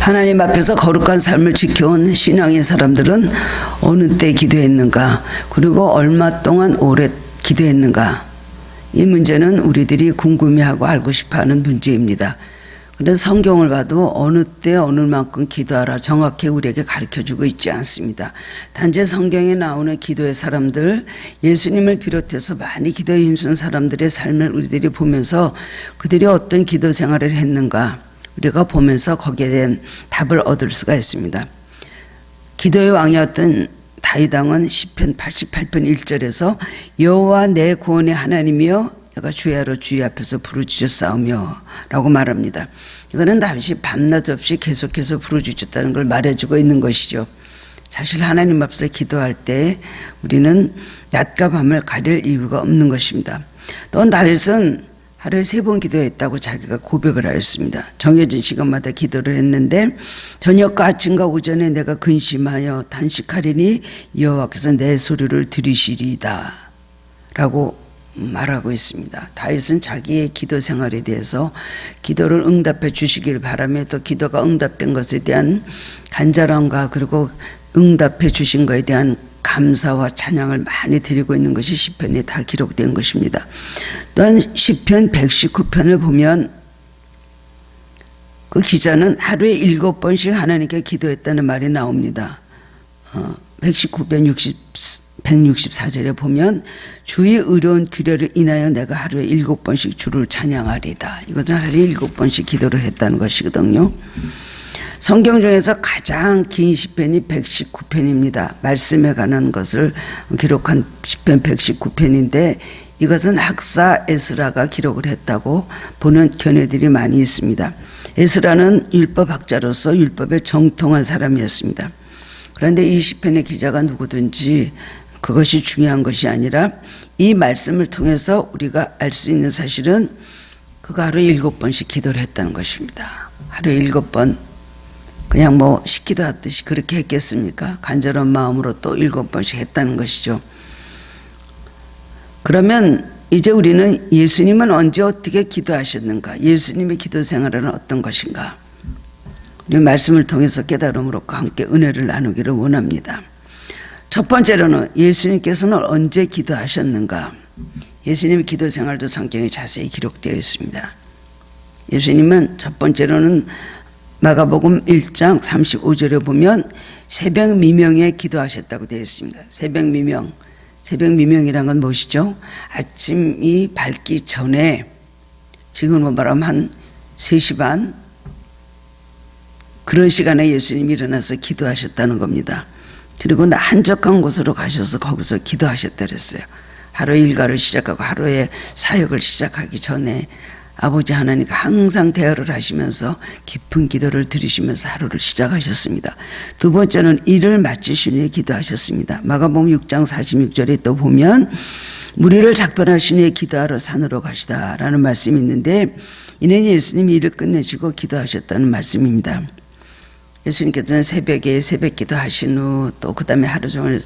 하나님 앞에서 거룩한 삶을 지켜온 신앙의 사람들은 어느 때 기도했는가, 그리고 얼마 동안 오래 기도했는가, 이 문제는 우리들이 궁금해하고 알고 싶어하는 문제입니다. 그런데 성경을 봐도 어느 때 어느 만큼 기도하라 정확히 우리에게 가르쳐주고 있지 않습니다. 단지 성경에 나오는 기도의 사람들, 예수님을 비롯해서 많이 기도에 힘쓴 사람들의 삶을 우리들이 보면서 그들이 어떤 기도 생활을 했는가 우리가 보면서 거기에 대한 답을 얻을 수가 있습니다. 기도의 왕이었던 다윗 왕은 시편 88편 1절에서 여호와 내 구원의 하나님이여 내가 주야로 주의 앞에서 부르짖었사오며 라고 말합니다. 이거는 다윗이 밤낮 없이 계속해서 부르짖었다는 걸 말해주고 있는 것이죠. 사실 하나님 앞에서 기도할 때 우리는 낮과 밤을 가릴 이유가 없는 것입니다. 또 다윗은 하루에 3번 기도했다고 자기가 고백을 하였습니다. 정해진 시간마다 기도를 했는데 저녁과 아침과 오전에 내가 근심하여 단식하리니 여호와께서 내 소리를 들으시리이다 라고 말하고 있습니다. 다윗은 자기의 기도 생활에 대해서 기도를 응답해 주시기를 바라며 또 기도가 응답된 것에 대한 간절함과 그리고 응답해 주신 것에 대한 감사와 찬양을 많이 드리고 있는 것이 시편에 다 기록된 것입니다. 또한 시편 119편을 보면 그 기자는 하루에 7번씩 하나님께 기도했다는 말이 나옵니다. 119편 164절에 보면 주의 의로운 규례를 인하여 내가 하루에 7번씩 주를 찬양하리다. 이것은 하루에 7번씩 기도를 했다는 것이거든요. 성경 중에서 가장 긴 시편이 119편입니다. 말씀에 관한 것을 기록한 시편 119편인데 이것은 학사 에스라가 기록을 했다고 보는 견해들이 많이 있습니다. 에스라는 율법학자로서 율법에 정통한 사람이었습니다. 그런데 이 시편의 기자가 누구든지 그것이 중요한 것이 아니라 이 말씀을 통해서 우리가 알 수 있는 사실은 그가 하루에 7번씩 기도를 했다는 것입니다. 하루에 7번 그냥 뭐 식기도 하듯이 그렇게 했겠습니까? 간절한 마음으로 또 7번씩 했다는 것이죠. 그러면 이제 우리는 예수님은 언제 어떻게 기도하셨는가, 예수님의 기도 생활은 어떤 것인가, 우리 말씀을 통해서 깨달음으로 함께 은혜를 나누기를 원합니다. 첫 번째로는 예수님께서는 언제 기도하셨는가. 예수님의 기도 생활도 성경에 자세히 기록되어 있습니다. 예수님은 첫 번째로는 마가복음 1장 35절에 보면 새벽 미명에 기도하셨다고 되어 있습니다. 새벽 미명. 새벽 미명이란 건 무엇이죠? 아침이 밝기 전에, 지금으로 말하면 한 3시 반 그런 시간에 예수님이 일어나서 기도하셨다는 겁니다. 그리고 한적한 곳으로 가셔서 거기서 기도하셨다 그랬어요. 하루의 일과를 시작하고 하루의 사역을 시작하기 전에 아버지 하나님과 항상 대화를 하시면서 깊은 기도를 들으시면서 하루를 시작하셨습니다. 두 번째는 일을 마치신 후에 기도하셨습니다. 마가복음 6장 46절에 또 보면 무리를 작별하신 후에 기도하러 산으로 가시다라는 말씀이 있는데 이는 예수님이 일을 끝내시고 기도하셨다는 말씀입니다. 예수님께서는 새벽에 새벽 기도하신 후 또 그 다음에 하루 종일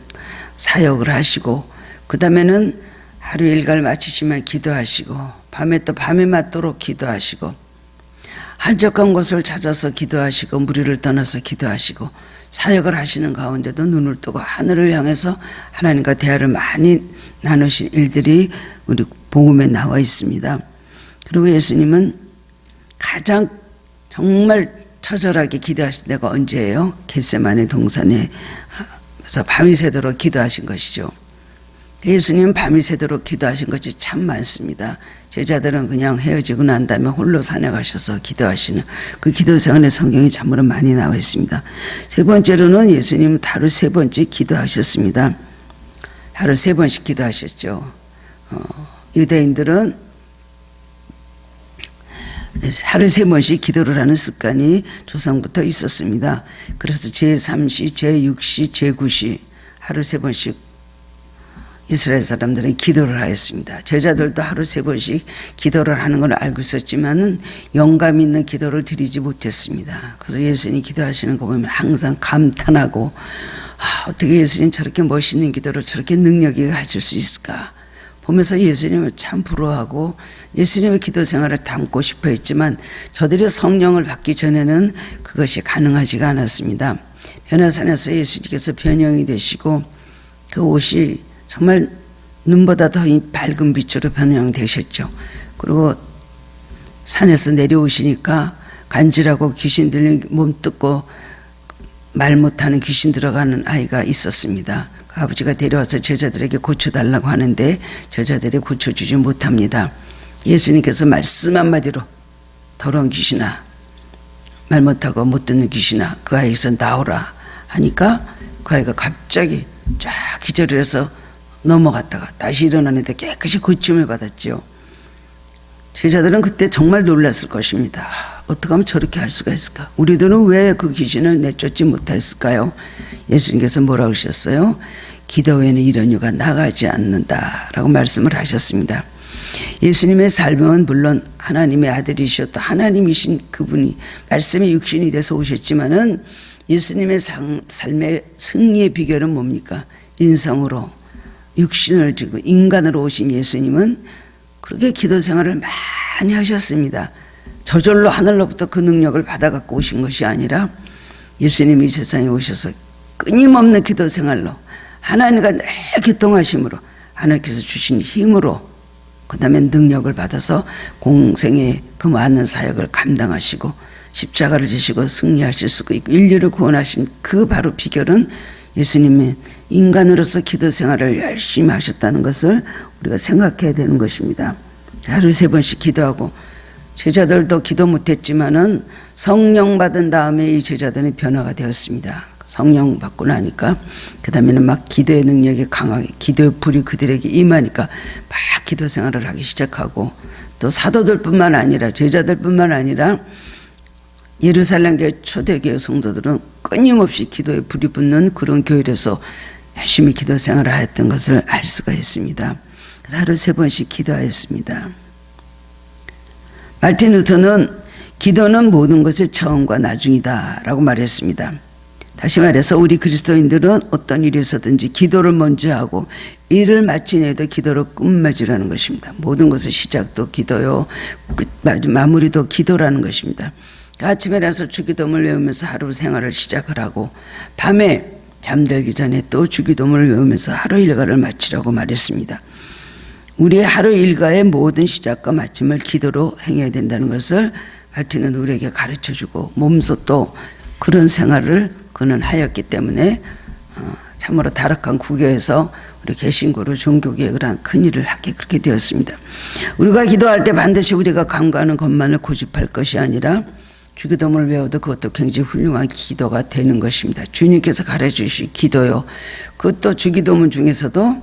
사역을 하시고 그 다음에는 하루 일과를 마치시면 기도하시고 밤에 또 밤에 맞도록 기도하시고 한적한 곳을 찾아서 기도하시고 무리를 떠나서 기도하시고 사역을 하시는 가운데도 눈을 뜨고 하늘을 향해서 하나님과 대화를 많이 나누신 일들이 우리 복음에 나와 있습니다. 그리고 예수님은 가장 정말 처절하게 기도하신 때가 언제예요? 겟세마네 동산에서 밤이 새도록 기도하신 것이죠. 예수님은 밤이 새도록 기도하신 것이 참 많습니다. 제자들은 그냥 헤어지고 난 다음에 홀로 산에 가셔서 기도하시는 그 기도 생활의 성경이 참으로 많이 나와 있습니다. 세 번째로는 예수님은 하루 3번씩 기도하셨습니다. 하루 3번씩 기도하셨죠. 유대인들은 하루 3번씩 기도를 하는 습관이 조상부터 있었습니다. 그래서 제3시, 제6시, 제9시 하루 3번씩 이스라엘 사람들은 기도를 하였습니다. 제자들도 하루 3번씩 기도를 하는 걸 알고 있었지만 영감 있는 기도를 드리지 못했습니다. 그래서 예수님이 기도하시는 거 보면 항상 감탄하고 어떻게 예수님 저렇게 멋있는 기도를 저렇게 능력이 가질 수 있을까. 보면서 예수님을 참 부러워하고 예수님의 기도 생활을 담고 싶어 했지만 저들이 성령을 받기 전에는 그것이 가능하지가 않았습니다. 변화산에서 예수님께서 변형이 되시고 그 옷이 정말 눈보다 더 밝은 빛으로 변형되셨죠. 그리고 산에서 내려오시니까 간질하고 귀신 들린 몸 뜯고 말 못하는 귀신 들어가는 아이가 있었습니다. 그 아버지가 데려와서 제자들에게 고쳐달라고 하는데 제자들이 고쳐주지 못합니다. 예수님께서 말씀 한마디로 더러운 귀신아, 말 못하고 못 듣는 귀신아, 그 아이에서 나오라 하니까 그 아이가 갑자기 쫙 기절을 해서 넘어갔다가 다시 일어나는데 깨끗이 고침을 받았죠. 제자들은 그때 정말 놀랐을 것입니다. 어떻게 하면 저렇게 할 수가 있을까? 우리들은 왜 그 귀신을 내쫓지 못했을까요? 예수님께서 뭐라고 하셨어요? 기도 외에는 이런 이유가 나가지 않는다라고 말씀을 하셨습니다. 예수님의 삶은 물론 하나님의 아들이셨다. 하나님이신 그분이 말씀이 육신이 돼서 오셨지만은 예수님의 삶의 승리의 비결은 뭡니까? 인성으로 육신을 지고 인간으로 오신 예수님은 그렇게 기도 생활을 많이 하셨습니다. 저절로 하늘로부터 그 능력을 받아갖고 오신 것이 아니라 예수님이 세상에 오셔서 끊임없는 기도 생활로 하나님과 늘 교통하심으로 하나님께서 주신 힘으로 그 다음에 능력을 받아서 공생의 그 많은 사역을 감당하시고 십자가를 지시고 승리하실 수 있고 인류를 구원하신 그 바로 비결은 예수님의 인간으로서 기도 생활을 열심히 하셨다는 것을 우리가 생각해야 되는 것입니다. 하루에 3번씩 기도하고 제자들도 기도 못했지만은 성령 받은 다음에 이 제자들은 변화가 되었습니다. 성령 받고 나니까 그 다음에는 막 기도의 능력이 강하게 기도의 불이 그들에게 임하니까 막 기도 생활을 하기 시작하고 또 사도들뿐만 아니라 제자들뿐만 아니라 예루살렘 교회 초대교회 성도들은 끊임없이 기도에 불이 붙는 그런 교회에서 열심히 기도 생활을 하였던 것을 알 수가 있습니다. 그래서 하루 3번씩 기도하였습니다. 마르틴 루터는 기도는 모든 것의 처음과 나중이다 라고 말했습니다. 다시 말해서 우리 그리스도인들은 어떤 일이 있었든지 기도를 먼저 하고 일을 마친 후에도 기도로 끝맺으라는 것입니다. 모든 것의 시작도 기도요, 마무리도 기도라는 것입니다. 아침에 일어나서 주기도문을 외우면서 하루 생활을 시작을 하고 밤에 잠들기 전에 또 주기도문을 외우면서 하루 일과를 마치라고 말했습니다. 우리의 하루 일과의 모든 시작과 마침을 기도로 행해야 된다는 것을 마르틴은 우리에게 가르쳐주고 몸소 또 그런 생활을 그는 하였기 때문에 참으로 타락한 구교에서 우리 개신교로 종교개혁을 한 큰일을 하게 그렇게 되었습니다. 우리가 기도할 때 반드시 우리가 간구하는 것만을 고집할 것이 아니라 주기도문을 외워도 그것도 굉장히 훌륭한 기도가 되는 것입니다. 주님께서 가르쳐주신 기도요. 그것도 주기도문 중에서도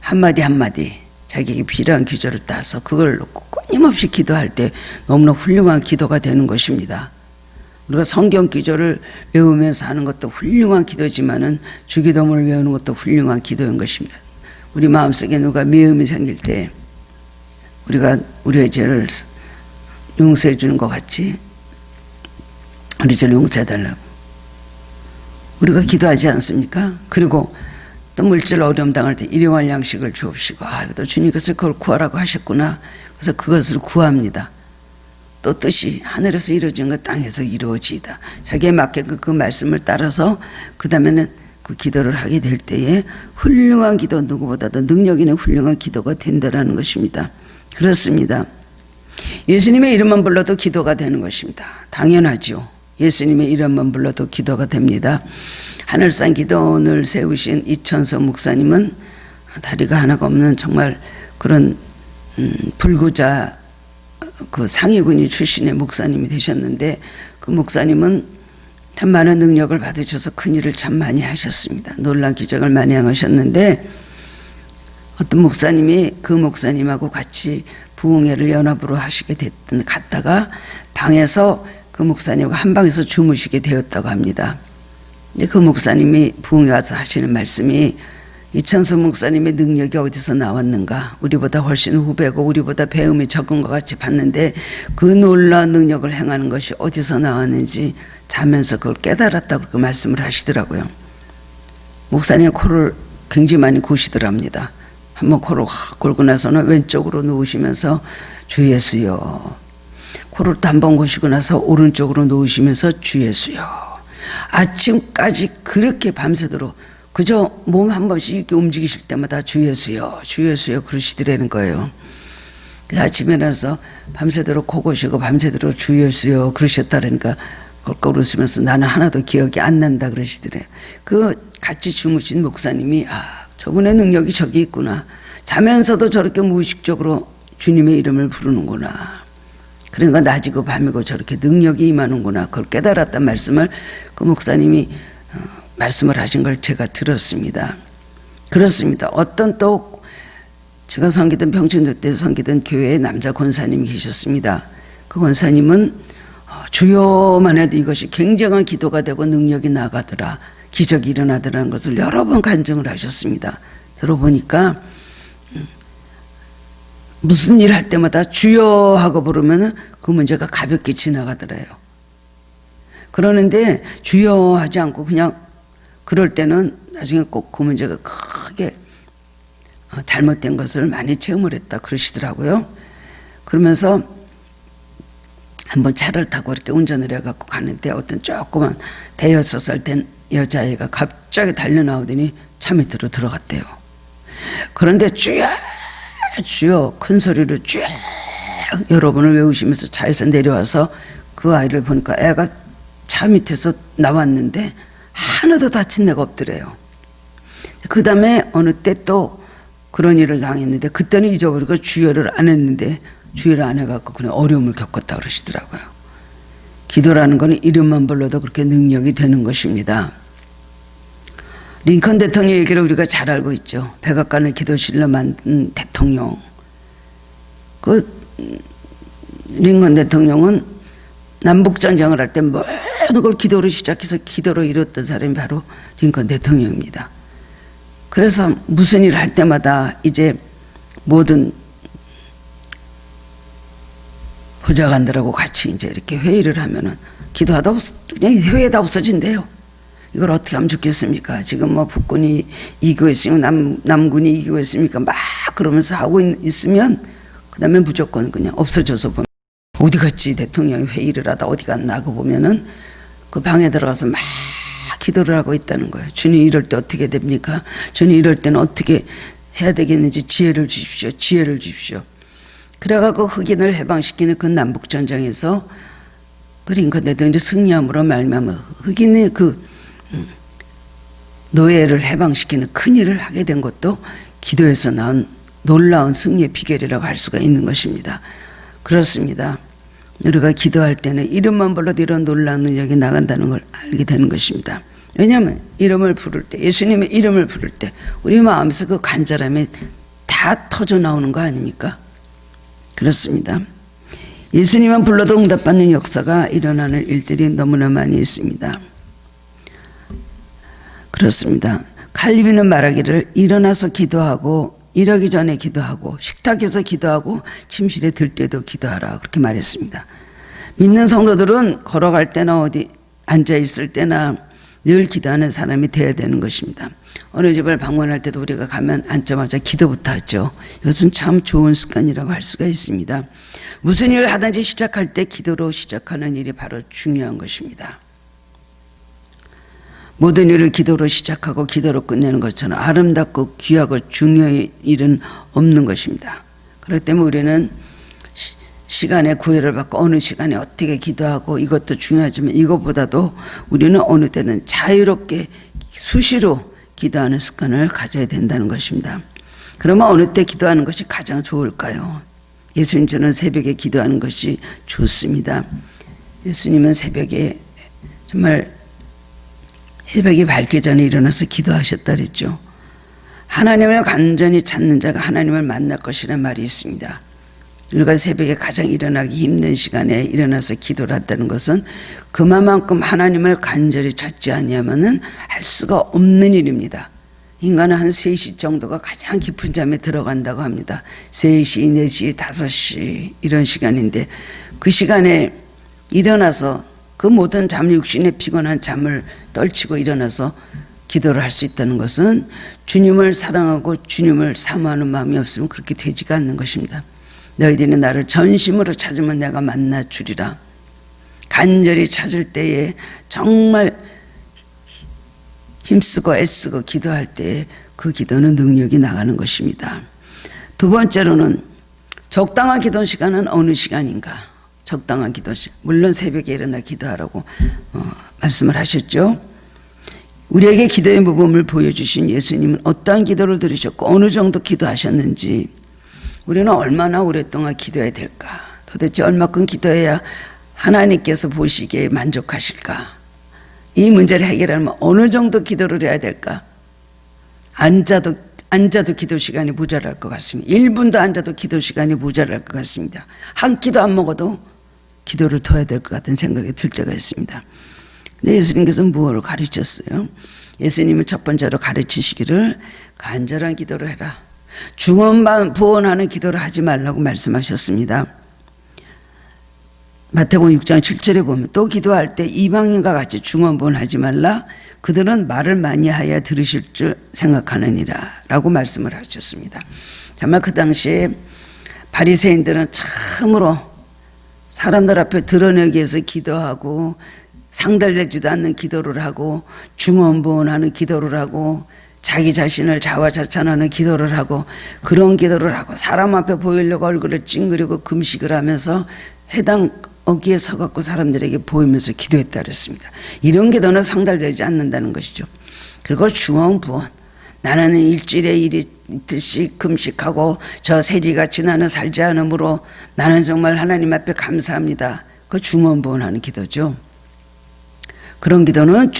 한마디 한마디 자기에게 필요한 기절을 따서 그걸 놓고 끊임없이 기도할 때 너무나 훌륭한 기도가 되는 것입니다. 우리가 성경 기절을 외우면서 하는 것도 훌륭한 기도지만은 주기도문을 외우는 것도 훌륭한 기도인 것입니다. 우리 마음속에 누가 미움이 생길 때 우리가 우리의 죄를 용서해 주는 것 같이 우리 죄를 용서해 달라고 우리가 기도하지 않습니까? 그리고 또 물질 어려움 당할 때 일용할 양식을 주옵시고 또 주님께서 그걸 구하라고 하셨구나. 그래서 그것을 구합니다. 또 뜻이 하늘에서 이루어진 것 땅에서 이루어지이다. 자기에 맞게 그 말씀을 따라서 그 다음에는 그 기도를 하게 될 때에 훌륭한 기도, 누구보다도 능력 있는 훌륭한 기도가 된다는 것입니다. 그렇습니다. 예수님의 이름만 불러도 기도가 되는 것입니다. 당연하죠. 예수님의 이름만 불러도 기도가 됩니다. 하늘산 기도원을 세우신 이천석 목사님은 다리가 하나가 없는 정말 그런 불구자 그 상위군인 출신의 목사님이 되셨는데 그 목사님은 참 많은 능력을 받으셔서 큰일을 참 많이 하셨습니다. 놀라운 기적을 많이 행하셨는데 어떤 목사님이 그 목사님하고 같이 부흥회를 연합으로 하시게 됐던 갔다가 방에서 그 목사님과 한 방에서 주무시게 되었다고 합니다. 근데 그 목사님이 부흥회 와서 하시는 말씀이 이천석 목사님의 능력이 어디서 나왔는가? 우리보다 훨씬 후배고 우리보다 배움이 적은 것 같이 봤는데 그 놀라운 능력을 행하는 것이 어디서 나왔는지 자면서 그걸 깨달았다고 그 말씀을 하시더라고요. 목사님의 코를 굉장히 많이 고시더랍니다. 한번 코를 확 골고 나서는 왼쪽으로 누우시면서 주 예수여. 코를 또 한번 고시고 나서 오른쪽으로 누우시면서 주 예수여. 아침까지 그렇게 밤새도록 그저 몸 한 번씩 이렇게 움직이실 때마다 주 예수여, 주 예수여 그러시더라는 거예요. 그래서 아침에 일어나서 밤새도록 코 고시고 밤새도록 주 예수여 그러셨다니까 꼴꼴 웃으면서 나는 하나도 기억이 안 난다 그러시더래요. 그 같이 주무신 목사님이 저분의 능력이 저기 있구나. 자면서도 저렇게 무의식적으로 주님의 이름을 부르는구나. 그러니까 낮이고 밤이고 저렇게 능력이 임하는구나. 그걸 깨달았단 말씀을 그 목사님이 말씀을 하신 걸 제가 들었습니다. 그렇습니다. 어떤 또 제가 섬기던 병천도 때 섬기던 교회에 남자 권사님이 계셨습니다. 그 권사님은 주여만 해도 이것이 굉장한 기도가 되고 능력이 나가더라. 기적이 일어나더라는 것을 여러 번 간증을 하셨습니다. 들어보니까 무슨 일 할 때마다 주여 하고 부르면 그 문제가 가볍게 지나가더래요. 그러는데 주여 하지 않고 그냥 그럴 때는 나중에 꼭 그 문제가 크게 잘못된 것을 많이 체험을 했다 그러시더라고요. 그러면서 한번 차를 타고 이렇게 운전을 해갖고 가는데 어떤 조그만 대여섯 살 된 여자애가 갑자기 달려나오더니 차 밑으로 들어갔대요. 그런데 주여 주여 큰 소리로 주여 여러분을 외우시면서 차에서 내려와서 그 아이를 보니까 애가 차 밑에서 나왔는데 하나도 다친 데가 없더래요. 그 다음에 어느 때 또 그런 일을 당했는데 그때는 잊어버리고 주여를 안 했는데 주여를 안 해갖고 그냥 어려움을 겪었다 그러시더라고요. 기도라는 거는 이름만 불러도 그렇게 능력이 되는 것입니다. 링컨 대통령 얘기를 우리가 잘 알고 있죠. 백악관을 기도실로 만든 대통령. 그 링컨 대통령은 남북전쟁을 할 때 모든 걸 기도로 시작해서 기도로 이뤘던 사람이 바로 링컨 대통령입니다. 그래서 무슨 일을 할 때마다 이제 모든 보좌관들하고 같이 이제 이렇게 회의를 하면은 기도하다 그냥 회의가 없어진대요. 이걸 어떻게 하면 좋겠습니까? 지금 뭐 북군이 이기고 있으니까 남군이 이기고 있으니까 막 그러면서 하고 있으면 그 다음에 무조건 그냥 없어져서 보면 어디 갔지? 대통령이 회의를 하다 어디 갔나 하고 보면은 그 방에 들어가서 막 기도를 하고 있다는 거예요. 주님 이럴 때 어떻게 됩니까? 주님 이럴 때는 어떻게 해야 되겠는지 지혜를 주십시오. 지혜를 주십시오. 그래가지고 흑인을 해방시키는 그 남북전쟁에서 그 링컨 대통령이 승리함으로 말미암아 흑인의 그 노예를 해방시키는 큰 일을 하게 된 것도 기도에서 나온 놀라운 승리의 비결이라고 할 수가 있는 것입니다. 그렇습니다. 우리가 기도할 때는 이름만 불러도 이런 놀라운 능력이 나간다는 걸 알게 되는 것입니다. 왜냐하면 이름을 부를 때 예수님의 이름을 부를 때 우리 마음에서 그 간절함이 다 터져 나오는 거 아닙니까? 그렇습니다. 예수님만 불러도 응답받는 역사가 일어나는 일들이 너무나 많이 있습니다. 그렇습니다. 칼빈은 말하기를 일어나서 기도하고 일하기 전에 기도하고 식탁에서 기도하고 침실에 들 때도 기도하라 그렇게 말했습니다. 믿는 성도들은 걸어갈 때나 어디 앉아 있을 때나 늘 기도하는 사람이 되어야 되는 것입니다. 어느 집을 방문할 때도 우리가 가면 앉자마자 기도부터 하죠. 이것은 참 좋은 습관이라고 할 수가 있습니다. 무슨 일을 하든지 시작할 때 기도로 시작하는 일이 바로 중요한 것입니다. 모든 일을 기도로 시작하고 기도로 끝내는 것처럼 아름답고 귀하고 중요한 일은 없는 것입니다. 그렇기 때문에 우리는 시간에 구애를 받고 어느 시간에 어떻게 기도하고 이것도 중요하지만 이것보다도 우리는 어느 때는 자유롭게 수시로 기도하는 습관을 가져야 된다는 것입니다. 그러면 어느 때 기도하는 것이 가장 좋을까요? 예수님처럼 새벽에 기도하는 것이 좋습니다. 예수님은 새벽에 정말 새벽이 밝기 전에 일어나서 기도하셨다 그랬죠. 하나님을 간절히 찾는 자가 하나님을 만날 것이라는 말이 있습니다. 우리가 새벽에 가장 일어나기 힘든 시간에 일어나서 기도를 한다는 것은 그만큼 하나님을 간절히 찾지 아니하면은 할 수가 없는 일입니다. 인간은 한 3시 정도가 가장 깊은 잠에 들어간다고 합니다. 3시, 4시, 5시 이런 시간인데 그 시간에 일어나서 그 모든 잠 육신의 피곤한 잠을 떨치고 일어나서 기도를 할 수 있다는 것은 주님을 사랑하고 주님을 사모하는 마음이 없으면 그렇게 되지가 않는 것입니다. 너희들이 나를 전심으로 찾으면 내가 만나 주리라. 간절히 찾을 때에 정말 힘쓰고 애쓰고 기도할 때에 그 기도는 능력이 나가는 것입니다. 두 번째로는 적당한 기도 시간은 어느 시간인가? 적당한 기도 시간. 물론 새벽에 일어나 기도하라고 말씀을 하셨죠. 우리에게 기도의 모범을 보여주신 예수님은 어떠한 기도를 들으셨고 어느 정도 기도하셨는지, 우리는 얼마나 오랫동안 기도해야 될까? 도대체 얼마큼 기도해야 하나님께서 보시기에 만족하실까? 이 문제를 해결하려면 어느 정도 기도를 해야 될까? 앉아도 기도 시간이 모자랄 것 같습니다. 1분도 앉아도 기도 시간이 모자랄 것 같습니다. 한 끼도 안 먹어도 기도를 더 해야 될 것 같은 생각이 들 때가 있습니다. 근데 예수님께서 무엇을 가르쳤어요? 예수님은 첫 번째로 가르치시기를 간절한 기도를 해라. 중언만 부언하는 기도를 하지 말라고 말씀하셨습니다. 마태복음 6장 7절에 보면 또 기도할 때 이방인과 같이 중언부언하지 말라. 그들은 말을 많이 하여 들으실 줄 생각하느니라 라고 말씀을 하셨습니다. 정말 그 당시에 바리새인들은 참으로 사람들 앞에 드러내기 위해서 기도하고 상달되지도 않는 기도를 하고 중언부언하는 기도를 하고 자기 자신을 자화자찬하는 기도를 하고 그런 기도를 하고 사람 앞에 보이려고 얼굴을 찡그리고 금식을 하면서 해당 어기에 서갖고 사람들에게 보이면서 기도했다 그랬습니다. 이런 기도는 상달되지 않는다는 것이죠. 그리고 중언부언, 나는 일주일에 이틀씩 금식하고 저 세리같이 나는 살지 않으므로 나는 정말 하나님 앞에 감사합니다. 그 중언부언하는 기도죠. 그런 기도는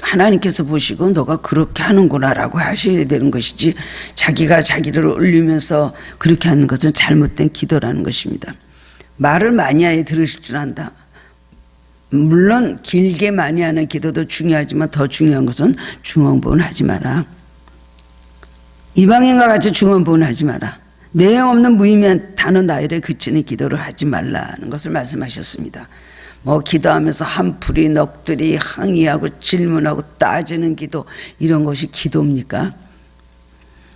하나님께서 보시고 너가 그렇게 하는구나 라고 하셔야 되는 것이지, 자기가 자기를 올리면서 그렇게 하는 것은 잘못된 기도라는 것입니다. 말을 많이 하여 들으실 줄 안다. 물론 길게 많이 하는 기도도 중요하지만 더 중요한 것은 중언부언하지 마라. 이방인과 같이 중언부언하지 마라. 내용 없는 무의미한 단어 나열에 그치는 기도를 하지 말라는 것을 말씀하셨습니다. 기도하면서 한풀이 넋두리 항의하고 질문하고 따지는 기도, 이런 것이 기도입니까?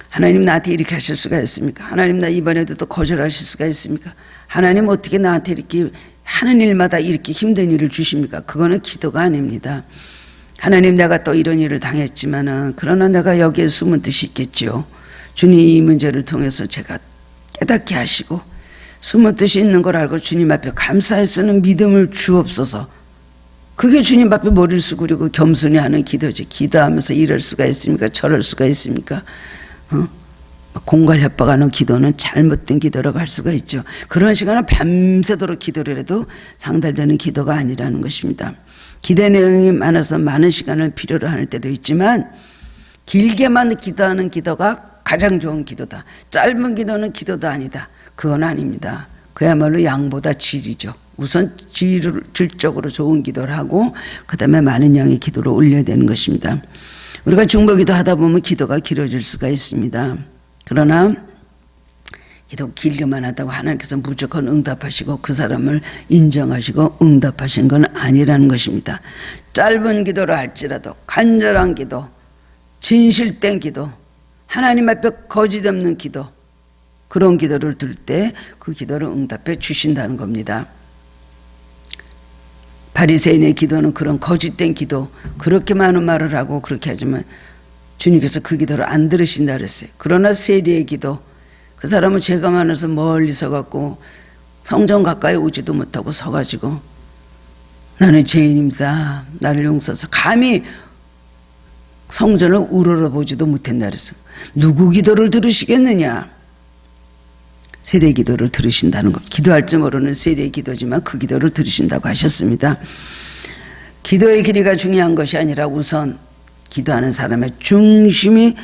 하나님 나한테 이렇게 하실 수가 있습니까? 하나님 나 이번에도 또 거절하실 수가 있습니까? 하나님 어떻게 나한테 이렇게 하는 일마다 이렇게 힘든 일을 주십니까? 그거는 기도가 아닙니다. 하나님 내가 또 이런 일을 당했지만은 그러나 내가 여기에 숨은 뜻이 있겠죠. 주님 이 문제를 통해서 제가 깨닫게 하시고 숨은 뜻이 있는 걸 알고 주님 앞에 감사히 쓰는 믿음을 주옵소서. 그게 주님 앞에 머리를 숙이고 겸손히 하는 기도지. 기도하면서 이럴 수가 있습니까? 저럴 수가 있습니까? 공갈 협박하는 기도는 잘못된 기도라고 할 수가 있죠. 그런 시간은 밤새도록 기도를 해도 상달되는 기도가 아니라는 것입니다. 기도 내용이 많아서 많은 시간을 필요로 할 때도 있지만 길게만 기도하는 기도가 가장 좋은 기도다. 짧은 기도는 기도도 아니다. 그건 아닙니다. 그야말로 양보다 질이죠. 우선 질적으로 좋은 기도를 하고 그 다음에 많은 양의 기도를 올려야 되는 것입니다. 우리가 중보기도 하다 보면 기도가 길어질 수가 있습니다. 그러나 기도 길게만 하다고 하나님께서 무조건 응답하시고 그 사람을 인정하시고 응답하신 건 아니라는 것입니다. 짧은 기도를 할지라도 간절한 기도, 진실된 기도, 하나님 앞에 거짓 없는 기도, 그런 기도를 들 때 그 기도를 응답해 주신다는 겁니다. 바리새인의 기도는 그런 거짓된 기도, 그렇게 많은 말을 하고 그렇게 하지만 주님께서 그 기도를 안 들으신다 그랬어요. 그러나 세리의 기도, 그 사람은 죄가 많아서 멀리 서갖고 성전 가까이 오지도 못하고 서가지고 나는 죄인입니다, 나를 용서해서, 감히 성전을 우러러보지도 못했다 그랬어요. 누구 기도를 들으시겠느냐? 세리의 기도를 들으신다는 것. 기도할 줄 모르는 세리의 기도지만 그 기도를 들으신다고 하셨습니다. 기도의 길이가 중요한 것이 아니라 우선 기도하는 사람의 중심이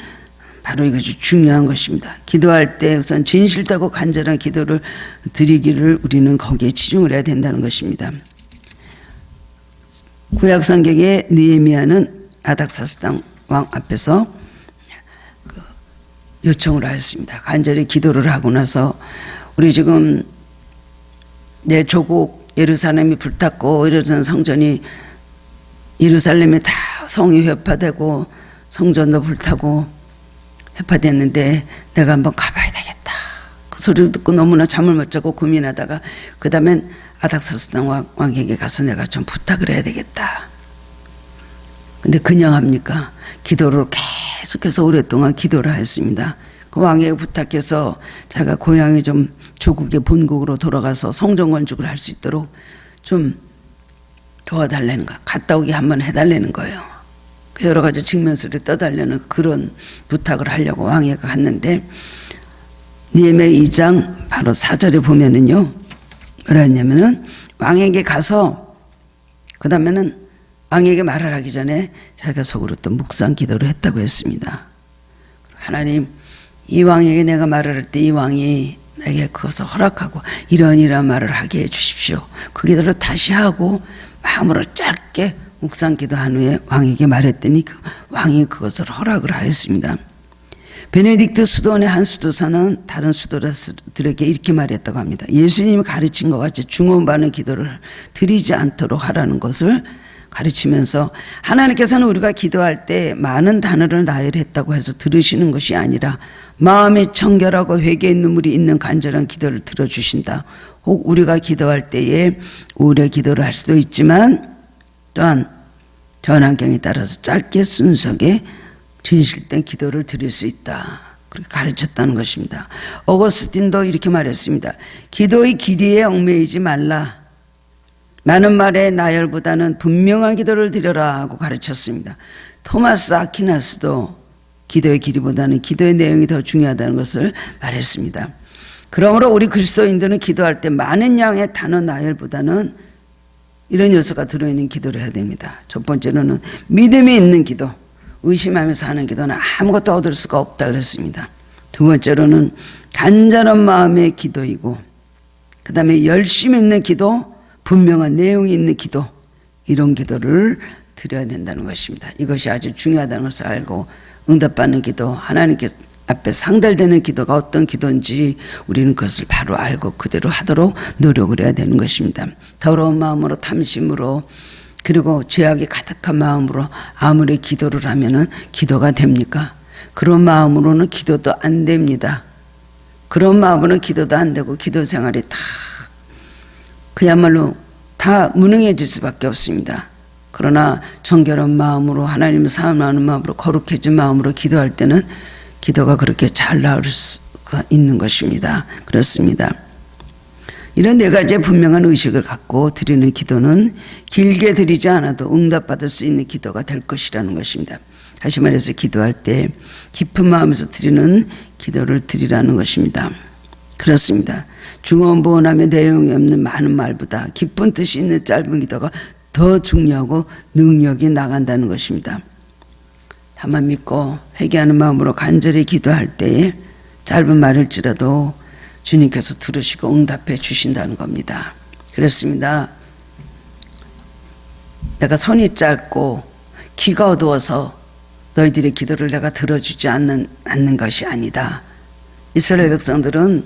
바로 이것이 중요한 것입니다. 기도할 때 우선 진실되고 간절한 기도를 드리기를 우리는 거기에 치중을 해야 된다는 것입니다. 구약 성경의 느헤미야는 아닥사스당 왕 앞에서 요청을 하였습니다. 간절히 기도를 하고 나서 우리 지금 내 조국 예루살렘이 불탔고 예루살렘 성전이 예루살렘에 다 성이 회파되고 성전도 불타고 해파됐는데 내가 한번 가봐야 되겠다. 그 소리를 듣고 너무나 잠을 못 자고 고민하다가 그 다음엔 아닥사스당 왕에게 가서 내가 좀 부탁을 해야 되겠다. 근데 그냥 합니까? 기도를 계속해서 오랫동안 기도를 했습니다. 그 왕에게 부탁해서 자기가 고향이 좀 조국의 본국으로 돌아가서 성전 건축을 할 수 있도록 좀 도와달라는 거, 갔다 오게 한번 해달라는 거예요. 여러 가지 직면서를 떠달라는 그런 부탁을 하려고 왕에게 갔는데 느헤미야 2장 바로 4절에 보면은요, 뭐라 했냐면은 왕에게 가서 그 다음에는 왕에게 말을 하기 전에 자기가 속으로 또 묵상 기도를 했다고 했습니다. 하나님, 이 왕에게 내가 말을 할 때 이 왕이 내게 그것을 허락하고 이런 말을 하게 해 주십시오. 그 기도를 다시 하고 마음으로 짧게 묵상 기도한 후에 왕에게 말했더니 그 왕이 그것을 허락을 하였습니다. 베네딕트 수도원의 한 수도사는 다른 수도사들에게 이렇게 말했다고 합니다. 예수님이 가르친 것 같이 중언받는 기도를 드리지 않도록 하라는 것을 가르치면서 하나님께서는 우리가 기도할 때 많은 단어를 나열했다고 해서 들으시는 것이 아니라 마음이 청결하고 회개의 눈물이 있는 간절한 기도를 들어주신다. 혹 우리가 기도할 때에 오래 기도를 할 수도 있지만 또한 전 환경에 따라서 짧게 순수하게 진실된 기도를 드릴 수 있다. 그렇게 가르쳤다는 것입니다. 어거스틴도 이렇게 말했습니다. 기도의 길이에 얽매이지 말라. 많은 말의 나열보다는 분명한 기도를 드려라 하고 가르쳤습니다. 토마스 아퀴나스도 기도의 길이보다는 기도의 내용이 더 중요하다는 것을 말했습니다. 그러므로 우리 그리스도인들은 기도할 때 많은 양의 단어 나열보다는 이런 요소가 들어있는 기도를 해야 됩니다. 첫 번째로는 믿음이 있는 기도, 의심하면서 하는 기도는 아무것도 얻을 수가 없다 그랬습니다. 두 번째로는 간절한 마음의 기도이고, 그 다음에 열심 있는 기도, 분명한 내용이 있는 기도, 이런 기도를 드려야 된다는 것입니다. 이것이 아주 중요하다는 것을 알고 응답받는 기도, 하나님께 앞에 상달되는 기도가 어떤 기도인지 우리는 그것을 바로 알고 그대로 하도록 노력을 해야 되는 것입니다. 더러운 마음으로, 탐심으로, 그리고 죄악이 가득한 마음으로 아무리 기도를 하면은 기도가 됩니까? 그런 마음으로는 기도도 안 됩니다. 그런 마음으로는 기도도 안 되고 기도 생활이 다 그야말로 다 무능해질 수밖에 없습니다. 그러나 정결한 마음으로, 하나님을 사랑하는 마음으로, 거룩해진 마음으로 기도할 때는 기도가 그렇게 잘 나올 수가 있는 것입니다. 그렇습니다. 이런 네 가지의 분명한 의식을 갖고 드리는 기도는 길게 드리지 않아도 응답받을 수 있는 기도가 될 것이라는 것입니다. 다시 말해서 기도할 때 깊은 마음에서 드리는 기도를 드리라는 것입니다. 그렇습니다. 중언부언하며 내용이 없는 많은 말보다 깊은 뜻이 있는 짧은 기도가 더 중요하고 능력이 나간다는 것입니다. 다만 믿고 회개하는 마음으로 간절히 기도할 때에 짧은 말일지라도 주님께서 들으시고 응답해 주신다는 겁니다. 그렇습니다. 내가 손이 짧고 귀가 어두워서 너희들의 기도를 내가 들어주지 않는 것이 아니다. 이스라엘 백성들은